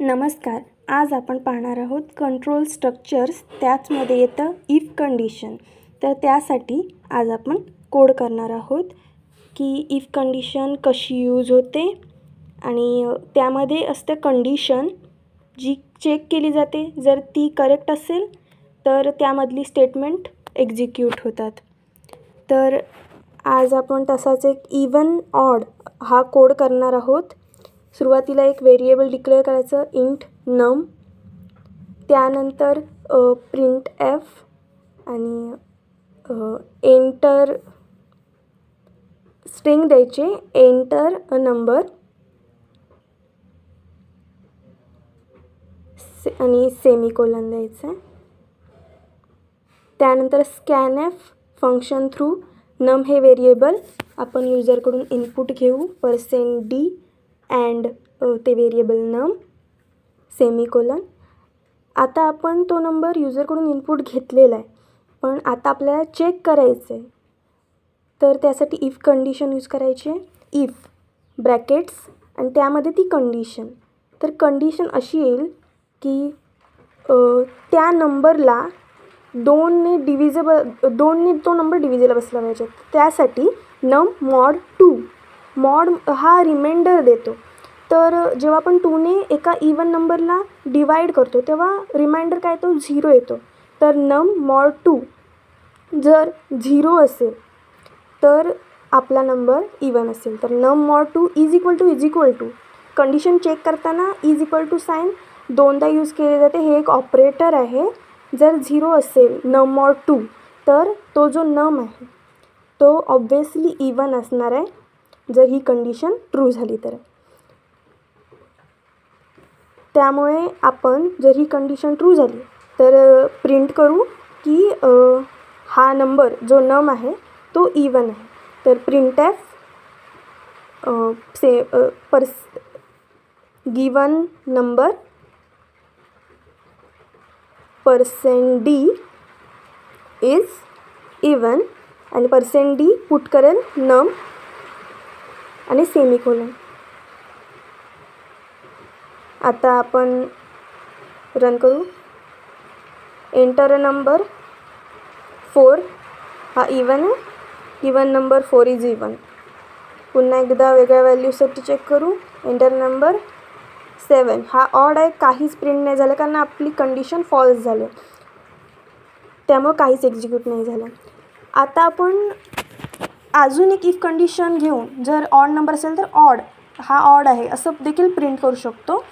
नमस्कार. आज आपण पाहणार आहोत कंट्रोल स्ट्रक्चर्स. त्याचमध्ये येतं इफ कंडिशन. तर त्यासाठी आज आपण कोड करणार आहोत की इफ कंडिशन कशी यूज होते आणि त्यामध्ये असते कंडिशन जी चेक केली जाते. जर ती करेक्ट असेल तर त्यामधली स्टेटमेंट एक्झिक्यूट होतात. तर आज आपण तसाच एक इवन ऑड हा कोड करणार आहोत. सुरुवातीला एक व्हेरिएबल डिक्लेअर करायचं इंट नम, त्यानंतर प्रिंट एफ आणि एंटर स्ट्रिंग द्यायचे, एंटर अ नंबर आणि सेमिकोलन द्यायचं. त्यानंतर स्कॅनएफ फंक्शन थ्रू नम हे व्हेरिएबल आपण यूजरकडून इनपुट घेऊ, %d अँड ते व्हेरिएबल नम सेमिकोलन. आता आपण तो नंबर यूजरकडून इनपुट घेतलेला आहे, पण आता आपल्याला चेक करायचं आहे. तर त्यासाठी इफ कंडिशन यूज करायची आहे. इफ ब्रॅकेट्स आणि त्यामध्ये ती कंडिशन. तर कंडिशन अशी येईल की त्या नंबरला दोनने तो नंबर डिव्हिजेबल बसला पाहिजे. त्यासाठी नम मॉड 2. मॉड हा रिमाइंडर देतो. तर जेव्हा आपण 2ने एका इवन नंबरला डिवाईड करतो तेव्हा रिमाइंडर काय येतो, 0 येतो. तर नम मॉड 2 जर 0 असेल तर आपला नंबर इवन असेल. तर num mod 2 is equal to condition check करताना इज इक्वल टू साईन दोनदा यूज केले जाते. हे एक ऑपरेटर आहे. जर 0 असेल नम मॉड 2 तर तो जो नम आहे तो ऑब्व्हियसली इवन असणार आहे जर ही कंडिशन ट्रू झाली तर. त्यामुळे आपण जर ही कंडिशन ट्रू झाली तर प्रिंट करू की हा नंबर जो नम आहे तो इवन आहे. तर print F given number %d is even आणि %d पुट करेल नम आणि सेमिकोलन. आता आपण रन करू. एंटर अ नंबर 4 हा इवन आहे. Even number 4 is even. पुन्हा एकदा वेगळ्या व्हॅल्यूसाठी चेक करू. एंटर नंबर 7 हा ऑड आहे. काहीच प्रिंट नाही झालं कारण आपली कंडिशन फॉल्स झाली, त्यामुळे काहीच एक्झिक्यूट नाही झालं. आता आपण अजून एक इफ कंडिशन घेऊन जर ऑड नंबर असेल तर ऑड हा ऑड आहे असं देखील प्रिंट करू शकतो.